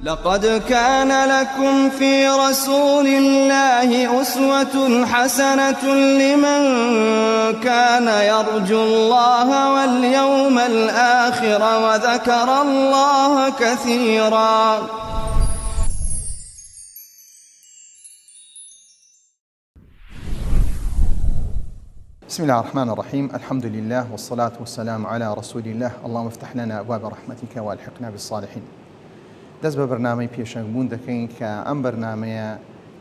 لقد كان لكم في رسول الله أسوة حسنة لمن كان يرجو الله واليوم الآخر وذكر الله كثيرا. بسم الله الرحمن الرحيم. الحمد لله والصلاة والسلام على رسول الله. اللهم افتح لنا أبواب رحمتك والحقنا بالصالحين. دەست بە بەرنامەی پێشەنگبوون دەکەین کە ئەم بەرنامەیە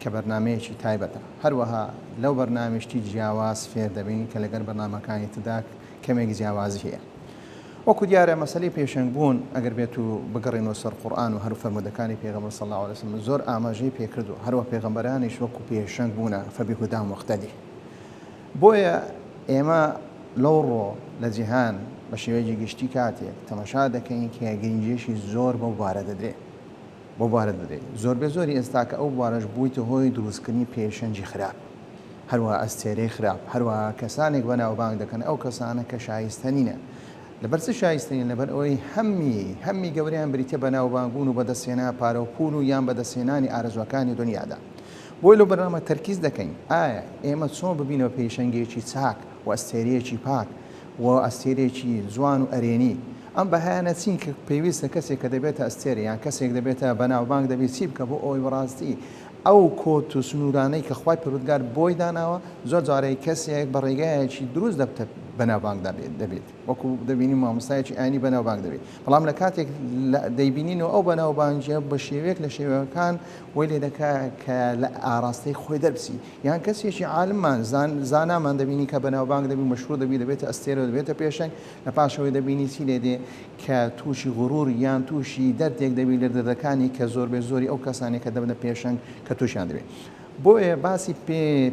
کە بەرنمەیەکی تایبەتە. هەروەها لەو بەرنامەشتی جیاواز فێر دەبین کە لەگەر بەرنامەکانی تردا کەمێک جیاوازی هەیە. وەکو دیارە مەسەلەی پێشەنگبوون ئەگەر بێت و بگەڕێنەوە سەر قورئان و هەرو فەرمودەکانی پێغەمبەر صلی الله علیه وسلم زۆر ئاماژەی پێکردو، هەروە پێغەمبەرانیش وەکو پێشەنگ بوونە فەبیهودام مقتەدی. بۆیە ئێمە لەو ڕۆ لە جیهان بە شێوەیەکی گشتی کاتێک تەماشا دەکەین کە گرنگێشی زۆر بەو بوارە دەدرێت. زۆر بێ زۆری ئێستا کە ئەو بوارەش بوویتە هۆی دروستکردنی پێشەنگی خراپ، هەروە ئەستێرەی خراپ، هەروە کەسانێک بەناوبانگ دەکەن ئەو کەسانە کە شایستەنینە. لەبەر چ شایستەنین؟ لەبەر ئەوەی هەممی گەوریان بریتە بەناوبانگبوون و بەدەستێنا پارە و پول و یان بەدەستێنانی ئارەزوەکانی دنیادا. بۆی لەو بەرنامە تەرکیز دەکەین ئایا ئێمە چۆن ببینەوە پێشەنگێکی چاک و ئەستێرەیەکی پاک و ئەستێرێکی جوان و ئەرێنی. ئەم بەهایانە چین کە پێویستە کەسێک کە دەبێتە ئەستێرە یان کەسێک دەبێتە بەناوبانگ دەبێت چی بکە بۆ ئەوەی بەڕاستی ئەو کۆت و سنوورانەی کە خوای پەروەردگار بۆی داناوە زۆر جارێک کەسێک بە ڕێگایەکی دروست دەبتە بەناوبانگ دەبێت، وەکو دەبینی مامۆستایەکی ئاینی بەناوبانگ دەبێت. بەڵام لە کاتێک دەیبینینەوە ئەو بەناوبانگیە بە شێوەیەک لە شێوەکان وەی لێ دەکات کە لە ئاراستەی خۆی دەربسی، یان کەسێکی عالممان زانامان دەبینی کە بەناوبانگ دەبی مەشهوور دەبێتە ئەستێرە دەبێتە پێشەنگ، لە پاشەوەی دەبینی چی لێ دێ کە تووشی غوڕور یان تووشی دەردێک دەبی لە دەردەکانی کە زۆر بێ زۆری ئەو کەسانی کە دەبنە پێشەنگ کە تووشیان دەبێت. بۆیە باسی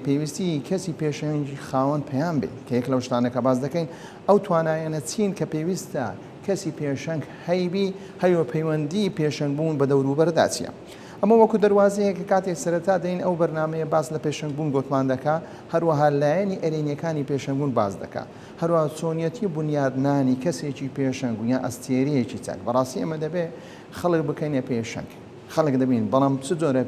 پێویستی کەسی پێشەنگی خاوەن پەیام بێت کە یەک لەو شتانە کە باس دەکەین ئەو توانایانە چین کە پێویستە کەسی پێشەنگ هەیبی هەیە پەیوەندی پێشەنگ بوون بە دەوروبەردا چییە. ئەمە وەکو دەواازەیە کە کاتێک سەرەتا دەین ئەو بەرنمەیە باس لە پێشەنگبوون گۆتمان دەکا، هەروەها لایەنی ئەرێنیەکانی پێشەنگبوون باز دەکا، هەروە چۆنیەتی بنیادنانی کەسێکی پێشەنگ یان ئەستێرەیەکی چاک. بەڕاستی ئەمە دەبێت خەڵک بکەینە پێشەنگ، خەڵک دەبین، بەڵام چ جۆرە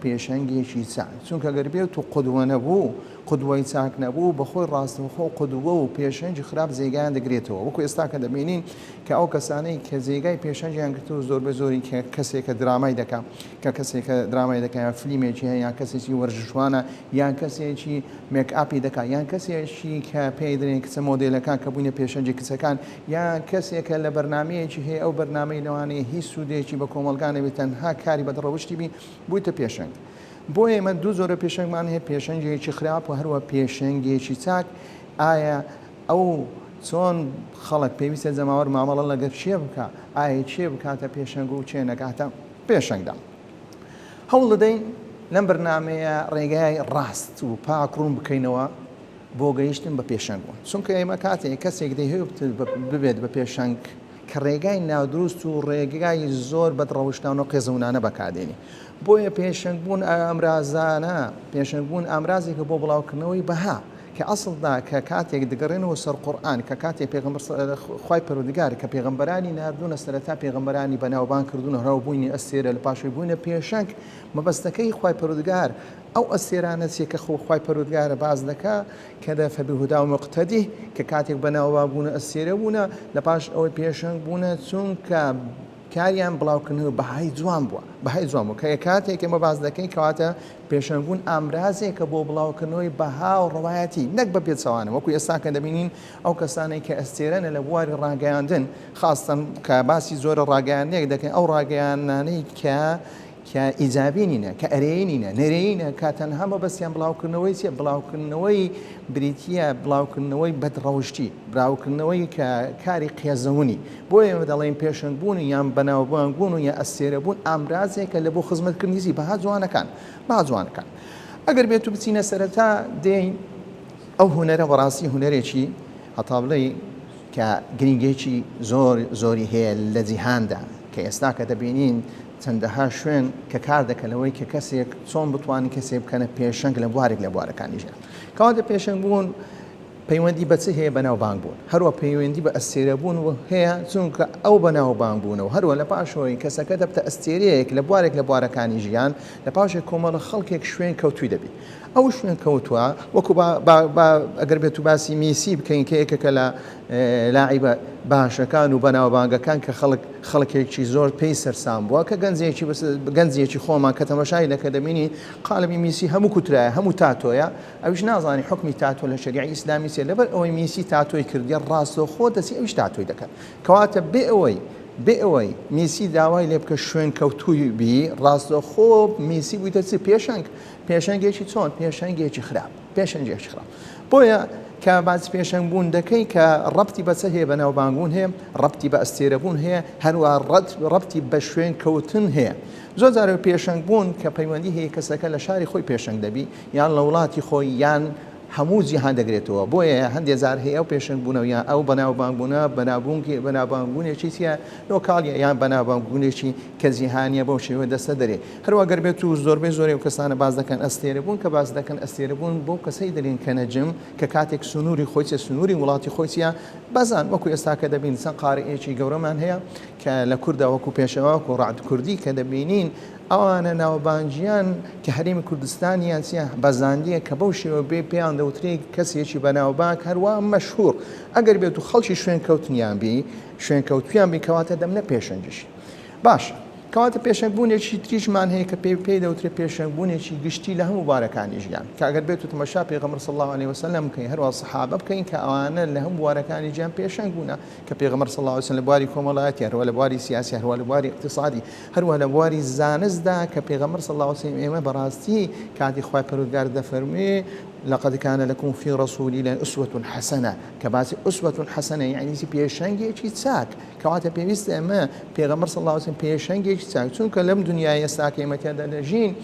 پێشەنگێکی چاک، چونکە گەر بێت و قودوە نەبوو، قودوەی چاک نەبوو، بەخۆی ڕاستەوخۆ قودوە و پێشەنگی خراپ جێگایان دەگرێتەوە. وەکو ئێستا کە دەبینین کە ئەو کەسانەی کە جێگای پێشەنگیان گرتووە زۆر بە زۆری کە کەسێکە درامای دەکات، کە کەسێکە درامای دەکات یان فلیمێکی هەیە یان کەسێکی وەرزشوانە یان کەسێکی مێکئاپی دەکات یان کەسێکی کە پێی دەڵێن کچە مۆدێلەکان کە بوونە پێشەنگی کچەکان یان کەسێکە لە بەرنمەیەکی هەیە ئەو بەرنامەی لەوانەیە هیچ سوودێکی بە کۆمەلگانە بێت، تەنها کاری بەدڕەوشتی بی بوویتە پێشەنگ. بۆ ئێمە دوو زۆرە پێشەنگمان هەیە، پێشەنگێکی خراپ و هەروە پێشەنگێکی چاک. ئایا ئەو چۆن خەڵک پێویستە جەماوەر مامەڵە لەگەر چێ بکە، ئایا چێ بکاتە پێشەنگ و چێ نەکاتە پێشەنگدا. هەوڵ دەدەین لەم بەرنمەیە ڕێگای ڕاست و پاک ڕوون بکەینەوە بۆ گەیشتن بە پێشەنگبوون، چونکە ئێمە کاتێک کەسێک دەیهوێت ببێت بە پێشەنگ کە ڕێگای نادروست و ڕێگای زۆر بەدڕەوشتان و قێزەونانە بەکاردێنی. بۆیە پێشەنگبوون ئامرازێکە بۆ بڵاوکردنەوەی بەها کە ئەسڵدا کە کاتێک دەگەڕێنەوە سەر قورئان کە کاتێک پێغەمبەر خوای پەروەردگار کە پێغەمبەرانی ناردوونە سەرەتا پێغەمبەرانی بەناوبانگ کردوونە هەڕاوبوونی ئەستێرە لە پاشەوەی بوونە پێشەنگ، مەبەستەکەی خوای پەروەردگار ئەو ئەستێرانە چێ کە خوای پەروەردگارە باز دەکا کە دە فەبیهودا و مقتەدی کە کاتێک بەناوبانگ بوونە ئەستێرە بوونە لە پاش ئەوەی پێشەنگ بوونە چونکە کاریان بڵاوکردنەوە بەهای جوان بووە کە کاتێک ئێمە باز دەکەین کەواتە پێشەنگبوون ئامرازێکە بۆ بڵاوکردنەوەی بەها و ڕەوایەتی نەک بە پێچەوانە. وەکو ئێستا کە دەبینین ئەو کەسانەی کە ئەستێرەنە لە بواری ڕاگەیاندن، خاستن کە باسی زۆرە ڕاگەیاندنێک دەکەین، ئەو ڕاگەیانانەی کە ئیجابی نینە، کە ئەرێی نینە، نەرێینە، کە تەنها مەبەستیان بڵاوکردنەوەی چێ بڵاوکردنەوەی بریتیە، بڵاوکردنەوەی بەدڕەوشتی، بڵاوکردنەوەی کە کاری قێزەونی. بۆ ئێمە دەڵێن پێشەنگبوون یان بەناوبانگبوون و یان ئەستێرەبوون ئامرازێکە لە بۆ خزمەتکردنی بەها جوانەکان. ئەگەر بێت و بچینە سەرەتا دێین ئەو هونەرە بەڕاستی هونەرێکی هەتا بڵێ کە گرنگێکی زۆری هەیە لە جیهاندا، کە ئێستا کە دەبینین چەندەها شوێن کە کار دەکەنەوەی کە کەسێک چۆن بتوانین کەسێک بکەنە پێشەنگ لە بوارێک لە بوارەکانی ژیان. کەواتە پێشەنگبوون پەیوەندی بە چ هەیە بەناوبانگ بوون هەروە پەیوەندی بە ئەستێرەبوون هەیە چونکە ئەو بەناوبانگ بوونەوە هەروە لە پاشەوەی کەسەکە دەبتە ئەستێرەیەک لە بوارێک لە بوارەکانی ژیان لە پاشێک کۆمەڵە خەڵکێک شوێن کەوتوی دەبێت ئەو شوێن کەوتووە وەکو ئەگەر بێت و باسی میسی بکەین کە یەکێکە لە لاعیبە باشەکان و بەناوبانگەکان کە خەڵکێکی زۆر پێی سەرسام بووە کە گەنجێکی خۆمان کە تەماشای دەکە دەبینی قالبی میسی هەموو کوترایە هەموو تاتۆیە ئەویش نازانی حکمی تاتۆ لە شەریعی ئیسلامی سێ لەبەر ئەوەی میسی تاتۆی کردی ڕاستەوخۆ دەسی ئەویش تاتۆی دەکات کەواتە بێ ئەوەی میسی داوای لێ بکە شوێن کەوتووی بی ڕاستەوخۆ میسی بوویتە چ پێشەنگێکی چۆن پێشەنگێکی خراپ بۆیە کە باسی پێشەنگ بوون دەکەی کە ڕەبتی بە چە هەیە بەناوبانگبوون هەیە ڕەبتی بە ئەستێرەبوون هەیە هەروە ڕەبتی بە شوێن کەوتن هەیە زۆر جارە پێشەنگ بوون کە پەیوەندی هەیە کەسەکە لە شاری خۆی پێشەنگ دەبی یان لە وڵاتی خۆی یان هەموو جیهان دەگرێتەوە بۆیە هەندێک جار هەیە ئەو پێشەنگ بوونەوە یان ئەو بەناوبانگبوونە بەناوبانگبوونێکی چیە لۆکاڵیە یان بەناوبانگبوونێکی کە جیهانیە بەو شێوە دەستە دەرێ هەروە گەر بێت و زۆربەی و کەسانە باز دەکەن ئەستێرەبوون کە باز دەکەن ئەستێرەبوون بۆ کەسەی دەرێن کە نەجم کە کاتێک سنووری خۆی سنووری وڵاتی خۆیە بەزان وەکو ئێستا کە دەبین چەند قارئێکی گەورەمان هەیە کە لە کووردا وەکو پێشەوە و ڕعد کوردی کە دەبینین ئەوانە ناوبانجیان کە هەرێمی کوردستانیان چیە بەزاندیە کە بەو شێوە بێ پێیان دەوترێت کەسێکی بەناوبانگ هەروە مەشهوور ئەگەر بێت و خەڵکی شوێن کەوتنیان بی شوێن کەوتویان بی کەواتە دەمنە پێشەنگیش باشە کەواتە پێشەنگبوونێکی تریشمان هەیە کە پێی دەوترێت پێشەنگبوونێکی گشتی لە هەموو بارەکانی ژیان کە ئەگەر بێت و تەماشا پێغەمبەر صلی الله علیه وسلم بکەین هەروە سەحابە بکەین کە ئەوانە لە هەموو بارەکانی ژیان پێشەنگ بوونە کە پێغەمبەر صلی الله علیه وسلم لە بواری کۆمەڵایەتی هەروە لە بواری سیاسی هەروە لە بواری اقتصادی هەروە لە بواری زانستدا کە پێغەمبەر صلی الله علیه وسلم ئێمە بەڕاستی کاتی خوای پەروەردگار دەفەرمێ لقد كان لكم في رسول الله أسوة حسنة كباس أسوة حسنة يعني بيشنجي تشاك كواتا بيست أما بيغمر صلى الله عليه وسلم بيشنجي تشاك چون كلام دنيا يساك يمتى دجين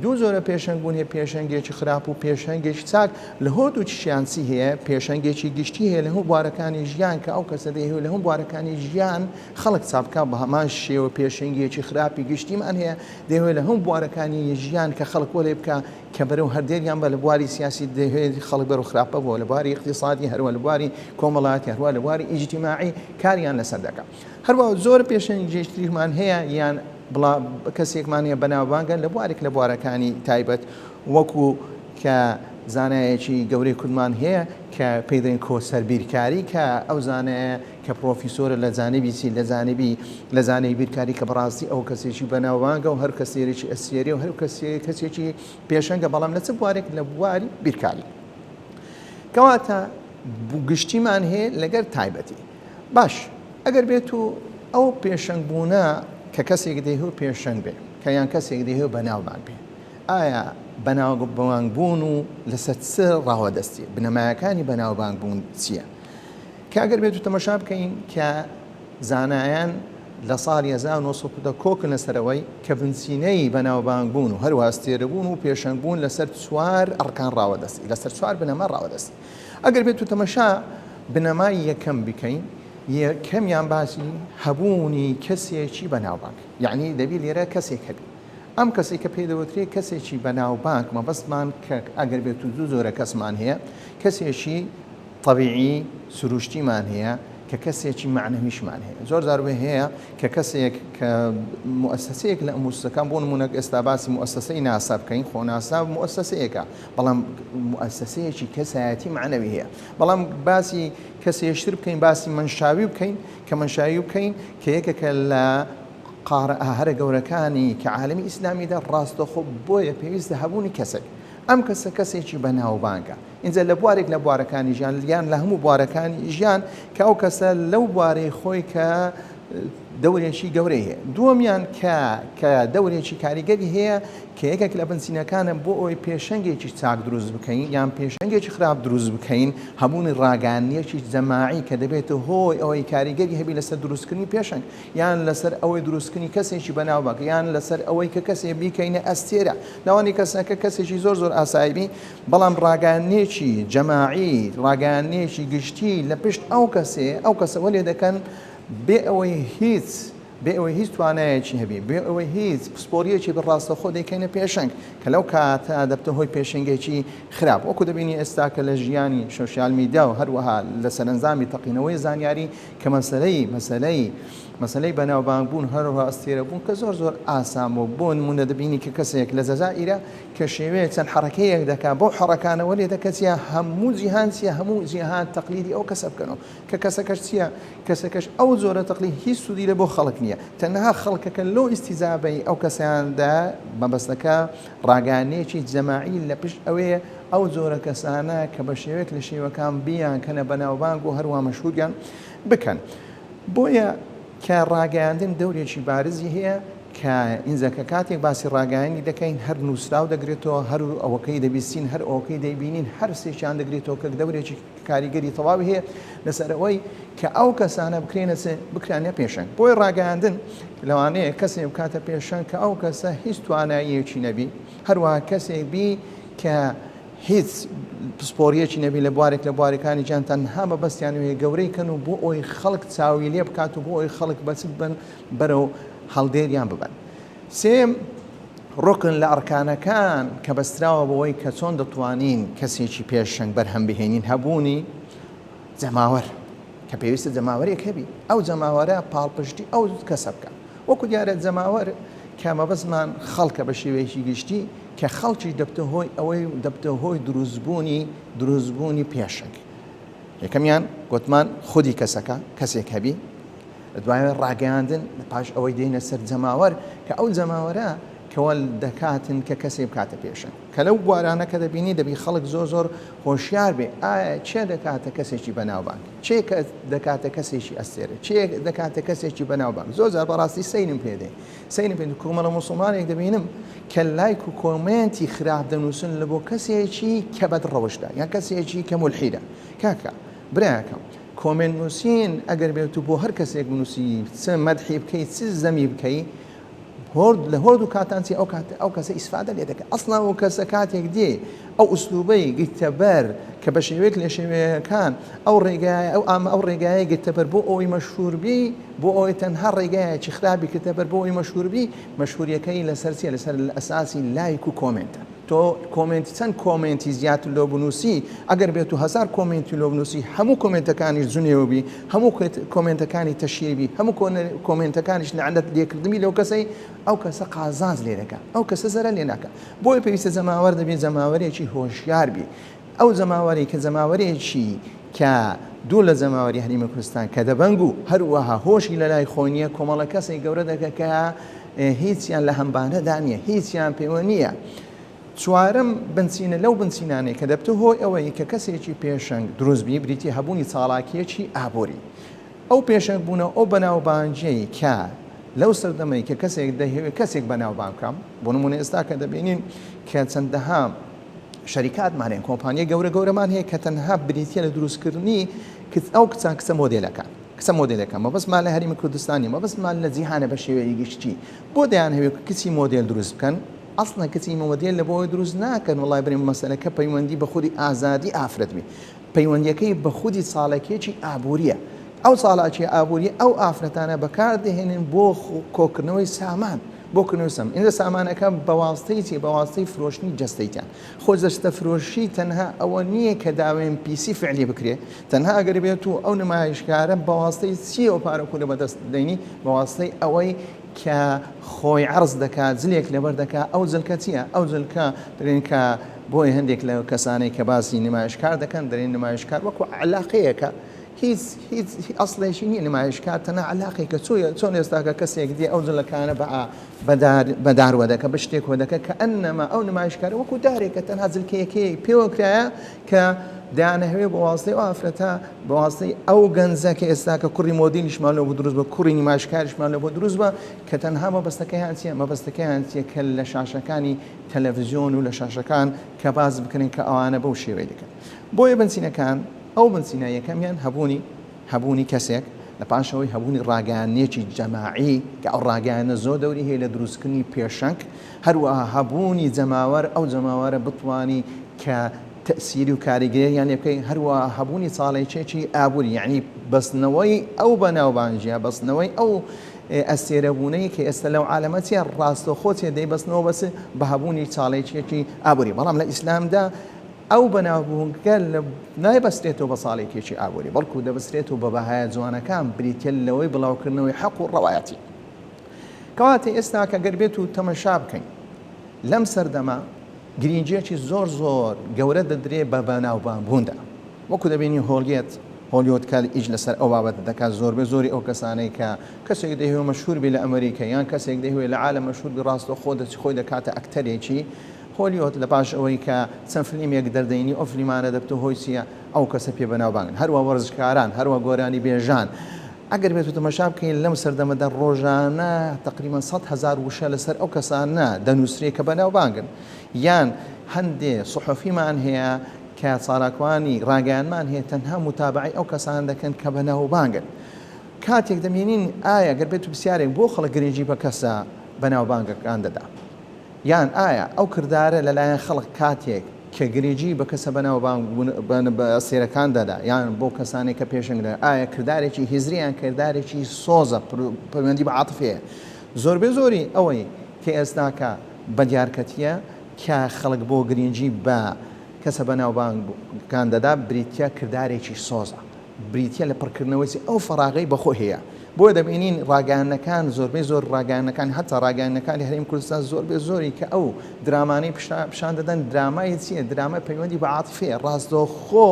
دو زۆرە پێشەنگ بوون هەیە پێشەنگێکی خراپ و پێشەنگێکی چاک لە هۆ دوو چیانسی هەیە پێشەنگێکی گشتی هەیە لە هەموو بوارەکانی ژیان کە ئەو کەسە دەیهێ لە هەموو بوارەکانی ژیان خەڵک چاپکە بە هەمان شێوە پێشەنگێکی خراپی گشتیمان هەیە دەیهێ لە هەموو بوارەکانی ژیان کە خەڵک وەلێ بکە کە بەرەو هەردێریان بە لە بواری سیاسی دەیهێت خەڵک بەرەو خراپە بۆ لە بواری اقتصادی هەروە لە بواری کۆمەڵایەتی هەروە لە بواری ئیجتیماعی کاریان لەسەر دەکات هەروە زۆر پێشەنگێشتریمان هەیە یان بڵا کەسێکمان هەیە بەناوبانگە لە بوارێک لە بوارەکانی تایبەت وەکو کە زانایەکی گەورەی کوردمان هەیە کە پێی دەڵێن کۆسەربیرکاری کە ئەو زانایە کە پرۆفیسۆرە لە جانبی چی لە زانەی بیرکاری کە بەڕاستی ئەو کەسێکی بەناوبانگە و هەر کەسێکی ئەسیێری و هەر کەسێکی پێشەنگە بەڵام لە چ بوارێک لە بواری بیرکاری کەواتە گشتیمان هەیە لەگەر تایبەتی باش ئەگەر بێت و ئەو پێشەنگ بوونە کە کەسێک دەیهێ پێشەنگ بێ کە یان کەسێک دەیهێ بەناوبانگ بێ ئایا بەناوبانگ بوون و لەسەر چ ڕاوەدەستی بنەمایەکانی بەناوبانگ بوون چییە کە ئەگەر بێت و تەماشا بکەین کە زانایان لە ساڵی 1970 کۆکن لەسەرەوەی کە بنچینەی بەناوبانگ بوون و هەروە ئەستێرەبوون و پێشەنگ بوون لەسەر چوار ئەڕکان ڕاوەدەستی لەسەر چوار بنەما ڕاوەدەستی ئەگەر بێت و تەماشا بنەمای یەکەم بکەین یەکەمیان باسی هەبوونی کەسێکی بەناوبانگ یعنی دەبی لێرە کەسێک هەبی ئەم کەسێک کە پێدەوترێت کەسێکی بەناوبانگ مەبەستمان کە ئەگەر بێت و دوو زۆرە کەسمان هەیە کەسێکی طەبیعی سروشتیمان هەیە کە کەسێکی معنەویشمان هەیە زۆر جاربێ هەیە کە کەسێک کە مؤسسەیەک لە مؤسسەکان بۆ نمونە ئێستا باسی مؤسسەی ناسا بکەین خۆ ناسا مؤسسەیەکە بەڵام مؤسسەیەکی کەسایەتی معنەوی هەیە بەڵام باسی کەسێشتر بکەین باسی منشاوی بکەین کە منشاوی بکەین کە یەکێکە لە قارە هەرە گەورەکانی کە عالەمی ئیسلامیدا ڕاستەخۆ بۆیە پێویستە هەبوونی کەسێک ئەم کەسە کەسێکی بەناوبانگە اینجا لە بوارێک لە بوارەکانی ژیان یان لە هەموو بوارەکانی ژیان کە ئەو کەسە لەو بوارەی خۆی کە دەورێکی گەورەی هەیە دووەمیان کە دەورێکی کاریگەری هەیە کە یەکێک لە بنچینەکانە بۆ ئەوی پێشەنگێکی چاک دروست بکەین یان پێشەنگێکی خراپ دروست بکەین هەبوونی ڕاگەاندنیەکی جەماعی کە دەبێتە هۆی ئەوەی کاریگەری هەبی لەسەر دروستکردنی پێشەنگ یان لەسەر ئەوەی دروستکردنی کەسێکی بەناوبانگ یان لەسەر ئەوەی کە کەسێ بیکەینە ئەستێرە لەوانی کەسەکە کەسێکی زۆر ئاسایبی بەڵام ڕاگەاندنیەکی جەماعی ڕاگەاندنیەکی گشتی لە پشت ئەو کەسە وەلێ دەکەن بێ ئەوەی هیچ بێ ئەوەی هیچ توانایەکی هەبی بێ ئەوەی هیچ پسپۆریەکی بڕاستەخۆ دەیکەینە پێشنگ کە لەو کاتە دەبتە هۆی پێشنگێکی خراپ وەکو دەبینی ئێستا کە لە ژیانی سۆشیال میدیا و هەروەها لە سەرنجامی تەقینەوەی زانیاری کە مەسەلەی بەناوبانگبوون هەروەها ئەستێرەبوون کە زۆر ئاسان بوو بۆ نمونە دەبینی کە کەسێک لە جەزائیرە کە شێوەیە چەند حرەکەیەک دەکات بۆ حرەکانەوە لێ دەکەچە هەموو جیهان چیە هەموو جیهان تەقلیدی ئەو کەسە بکەنەوە کە کەسەکەش چییە کەسەکەش ئەو زۆرە تەقلید هیچ سوودی لە بۆ خەڵک نییە تەنها خەڵکەکە لۆ ئیستیزابەی ئەو کەسیاندا مەبەستەکە ڕاگانەیەکی جەماعی لە پشت ئەوەیە ئەو زۆرە کەسانە کە بە شێوەیەک لە شێوەکان بیان کەنە بەناوبانگ و هەروە مەشهوریان بکەن بۆیە کە ڕاگەیاندن دەورێکی بارزی هەیە کە ئینجەکە کاتێک باسی ڕاگەیانی دەکەین هەر نووسراو دەگرێتەوە هەر ئەوەکەی دەبیستین هەر ئەوەکەی دەیبینین هەر سێکیان دەگرێتەوە کە دەورێکی کاریگەری تەواوی هەیە لەسەر ئەوەی کە ئەو کەسانە بکرێنە پێشنگ بۆی ڕاگەیاندن لەوانەیە کەسێک بکاتە پێشنگ کە ئەو کەسە هیچ تواناییەکی نەبی هەروەها کەسێک بی کە هیچ پسپۆریەکی نەبی لە بوارێک لە بوارەکانی جیان تەنها بەبەستیانوێ گەورەی کەن و بۆ ئەوی خەڵک چاوی لێ بکات و بۆ ئەوی خەڵک بەچت بن بەرەو هەڵدێریان ببن سێم ڕۆکن لە ئەرکانەکان کە بەستراوە بەوەی کە چۆن دەتوانین کەسێکی پێشنگ بەرهەم بهێنین هەبوونی جەماوەر کە پێویستە جەماوەرێک هەبی ئەو جەماوەرە پاڵپشتی ئەو کەسە بکە وەکو دیارە جەماوەر کە مەبەستمان خەڵکە بە شێوەیەکی گشتی کە خەڵکی دەبتە هۆی ئەوەی دەبتە هۆی دروستبوونی پێشنگ یەکەمیان گوتمان خودی کەسەکە کەسێک هەبی دوایە ڕاگەیاندن لە پاش ئەوەی دێنە سەر جەماوەر کە ئەو جەماوەرە کەوە دەکاتن کە کەسێ بکاتە پێشنگ کە لەو بوارانە کە دەبینی دەبی خەڵک زۆر هۆشیار بێ ئایا چێ دەکاتە کەسێکی بەناوبانگ چێ دەکاتە کەسێکی ئەستێرە چێ دەکاتە کەسێکی بەناوبانگ زۆر بەڕاستی سەیرم پێدێ سەیرم پێ کۆمەڵە موسڵمانێک دەبینم کە لایک و کۆمنتی خراپ دەنووسن لە بۆ کەسێکی کە بەدڕەوەشدا یان کەسێکی کە مولحیدە کاکە براکەم کۆمنت نووسین ئەگەر بێت و بۆ هەر کەسێک بنووسی چ مەدحی بکەیت چ زەمی بکەیت لە هۆرد و کاتانچی ئەو کەسە ئیسفادە لێ دەکەن ئەسڵا و کەسە کاتێک دێ ئەو ئوسلوبەی گیتەبەر کە بە شێوەیەک لە شێوەیەکان ئەو ڕێگایە گتەبەر بۆ ئەوەی مەشهوربی بۆ ئەوەی تەنها ڕێگایەکی خراپی کتەبەر بۆ ئەوەی مەشهوربی مەشهوریەکەی لەسەرچیە لەسەر ئەساسی لایک و کۆمنتە تۆ کۆمنتی چەند کۆمنتی زیاتر لۆ بنووسی ئەگەر بێت و 1000 کۆمنتی لۆ بنووسی هەموو کۆمنتەکانی جونێوەبی هەموو کۆمنتەکانی تەشیربی هەموو کۆمنتەکانیش لەعنەت لێکردنی لەو کەسەی ئەو کەسە قازانج لێ دەکات ئەو کەسە زەرە لێ ناکات بۆی پێویستە جەماوەر دەبێت جەماوەرێکی هۆشیار بی ئەو جەماوەری کە جەماوەرێکی کە دوو لە جەماوەری هەرێمی کوردستان کە دەبەنگ و هەروەها هۆشی لە لای خۆی نییە کۆمەڵە کەسێک گەورە دەکە کە هیچیان لە هەمبانەدا نییە هیچیان پێوە نییە چوارم بنچینە لەو بنچینانەی کە دەبتە هۆی ئەوەی کە کەسێکی پێشنگ دروستبی بریتی هەبوونی چاڵاکیەکی ئابووری ئەو پێشنگ بوونە ئەو بەناوبانجەی کە لەو سەردەمەی کە کەسێک دەهێوێت کەسێک بەناوبانگ بکەم بۆ نمونە ئێستا کە دەبینین کە چەندەها شەریکاتمانێن کۆمپانیای گەورەمان هەیە کە تەنها بریتە لە دروستکردنی ئەو کچە مۆدلەکە مەبەستمان لە هەرێمی کوردستانی مەبەستمان لە جیهانە بە شێوەیەکی گشتی بۆ دەیان هەوێت کچی مۆدل دروست بکەن ئەسڵا کچی مۆدل لە بۆی دروست ناکەن وڵای بریم مەسەلەکە پەیوەندی بە خودی ئازادی ئافرەت بێ پەیوەندیەکەی بە خودی چاڵەکێکی ئابووریە ئەو چاڵاکی ئابووری ئەو ئافرەتانە بەکاردەهێنن بۆ کۆکردنەوەی سامان بۆ کنووسم اینجا سامانەکە بەواستەی فرۆشتنی جەستەیتیان خۆ جەستە فرۆشی تەنها ئەوە نییە کە داوێن پیسی فعلی بکرێ تەنها ئەگەر بێت و ئەو نمایشکارە بەواستەی چی ئەو پارەکو لە بەدەست دەینی بەواستەی ئەوەی کە خۆی عرض دەکات جلێک لەبەر دەکات ئەو جلکە چییە ئەو جلکە دەرێن کە بۆی هەندێک لە کەسانەی کە باسی نمایشکار دەکەن دەرێن نمایشکار وەکو علاقەیەکە هیچ ئەسڵێکی نییە نمایشکار تەنها علاقەی کە چۆن ئێستاکە کەسێک دی ئەو جلەکانە بەداروە دەکە بە شتێک وە دەکە کە ئەنەما ئەو نمایشکارە وەکو دارێکە تەنها جلکەیەکەی پێوەکرایە کە دایانەهوێ بە واستەی ئەو ئافرەتە بە واستەی ئەو گەنجە کە ئێستاکە کوڕی مۆدیلیشمانەوە بۆ دروست بە کوڕی نیمایشکاریشمانەوە بۆ دروست بە کە تەنها مەبەستەکەیان چیە کە لە شاشەکانی تەلەڤیزیۆن و لە شاشەکان کە باز بکەن کە ئەوانە بەو شێوەی دەکەن بۆیە بنچینەکان ئەو بنچینە یەکەمیان هەبوونی کەسێک لە پاشەوەی هەبوونی ڕاگەیانێکی جەماعی کە ئەو ڕاگەیانە زۆر دەوری هەیە لە دروستکردنی پێشنگ هەروەها هەبوونی جەماوەر ئەو جەماوەرە بتوانی کە تأثیری و کاریگەریان لێ بکەین هەروە هەبوونی چاڵێکێکی ئابووری یعنی بەستنەوەی ئەو بەناوبانجیە بەستنەوەی ئەو ئەستێرەبوونەی کە ئێستا لەو عالەمەتیە ڕاستەوخۆچێ دەیبەستنەوە بەس بە هەبوونی چاڵێکێکی ئابووری بەڵام لە ئیسلامدا ئەو بەناوبوونکە نایبەسترێتەوە بە ساڵێکێکی ئابووری بەڵکو دەبەسترێتەوە بە بەهایە جوانەکان بریتە لەوەی بڵاوکردنەوەی حەق و ڕەوایەتی کەواتە ئێستا کە گەر بێت و تەمەشا بکەین لەم سەردەما گرنگیەکی زۆر گەورە دەدرێ بە بەناوبانبووندا وەکو دەبینی هۆلیوود کە ئیش لەسەر ئەو بابەت دەکات زۆری ئەو کەسانەی کە کەسێک دەهوێ مەشهور بێ لە ئەمریکا یان کەسێک دەهوێ لە عالەم مەشهور بێ ڕاستەوخۆ خۆی دەکاتە ئەکتەرێکی هۆلیوود لە پاش ئەوەی کە چەند فیلمێک دەردەینی ئەو فیلمانە دەبتە هۆی چییە ئەو کەسە پێ بەناوبانگن هەروە وەرزشکاران هەروە گۆرانی بێژان ئەگەر بێت و تەماشا بکەین لەم سەردەمەدا ڕۆژانە تقریبا 100,000 وشە لەسەر ئەو کەسانە دەنووسرێ کە بەناوبانگن یان هەندێ سوحەفیمان هەیە کە چالاکوانی ڕاگەیانمان هەیە تەنها متابعی ئەو کەسان دەکەن کە بەناوبانگن کاتێک دەمێنین ئایا گەر بێت و پرسیارێک بۆ خەڵک گرنگی بە کەسە بەناوبانگەکان دەدا یان ئایا ئەو کردارە لەلایەن خەڵک کاتێک کە گرنگی بە کەسە بەناوبانگ بە سێرەکان دەدا یان بۆ کەسانێک کە پێشنگدا ئایا کردارێکی هیزریان کردارێکی سۆزە پەیوەندی بە عاتفەیە زۆری ئەوەی کە ئێستاکە بە دیارکەتیە کە خەڵک بۆ گرنگی بە کەسە بەناوبانگەکان دەدا بریتە کردارێکی سۆزە بریتە لە پڕکردنەوەی ئەو فەراغەی بەخۆ هەیە بۆ دەبینین ڕاگەیانەکان زۆر ڕاگەیانەکان هەتا ڕاگەیانەکانی هەرێمی کوردستان زۆری کە ئەو درامانەی پیشان دەدەن درامای چییە درامە پەیوەندی بە عاتفەیە ڕاستەوخۆ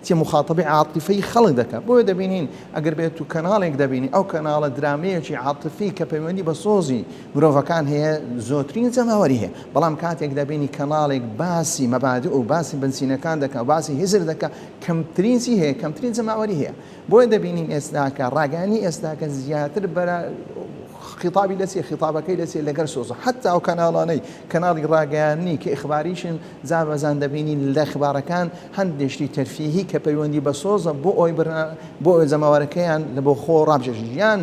چی مخاطبی عاتفەی خەڵک دەکات بۆ دەبینین ئەگەر بێت و کەناڵێک دەبینی ئەو کەناڵە درامەیەکی عاتفی کە پەیوەندی بە سۆزی مرۆڤەکان هەیە زۆرترین جەماوەری هەیە بەڵام کاتێک دەبینی کەناڵێک باسی مەبادئ و باسی بنسینەکان دەکات باسی هیزر دەکات کەمترین چی هەیە کەمترین جەماوەری هەیە بۆ دەبینین ئێستاکە ڕاگەیانی ئێستاکە زیاتر بەرە خطابی لەسێ خطابەکەی لەسێ لەگەر سۆزە حتا ئەو کەناڵانەی کەناڵی ڕاگەیانی کە ئیخباریشن زابەزان دەبینی لە خبارەکان هەندێشتی تەرفیهی کە پەیوەندی بە سۆزە بۆ ئەوی جەماوەرەکەیان لە بۆ خۆ ڕابژێژیان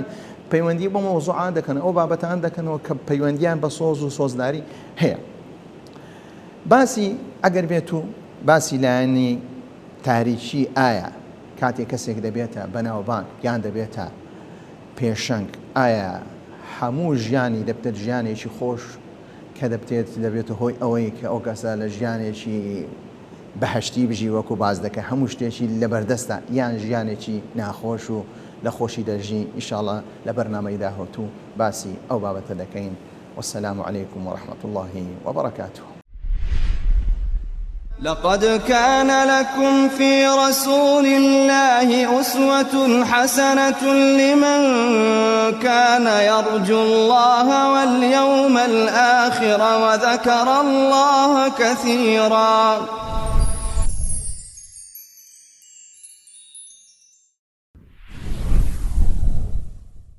پەیوەندی بۆ مۆزوعان دەکەن ئەو بابەتان دەکەنەوە کە پەیوەندیان بە سۆز و سۆزداری هەیە باسی ئەگەر بێت و باسی لایەنی تاریکی ئایا کاتێک کەسێک دەبێتە بەناوبانگ یان دەبێتە پێشەنگ ئایا هەموو ژیانی دەبتە ژیانێکی خۆش کە دەبێتە هۆی ئەوەی کە ئەو کەسە لە ژیانێکی بەهەشتی بژی وەکو باز دەکە هەموو شتێکی لەبەردەستە یان ژیانێکی ناخۆش و لە خۆشی دەژی ئینشاءڵڵا لە بەرنامەی داهاتوو باسی ئەو بابەتە دەکەین والسلام عليكم ورحمة الله وبركاته. لقد كان لكم في رسول الله أسوة حسنة لمن كان يرجو الله واليوم الآخر وذكر الله كثيرا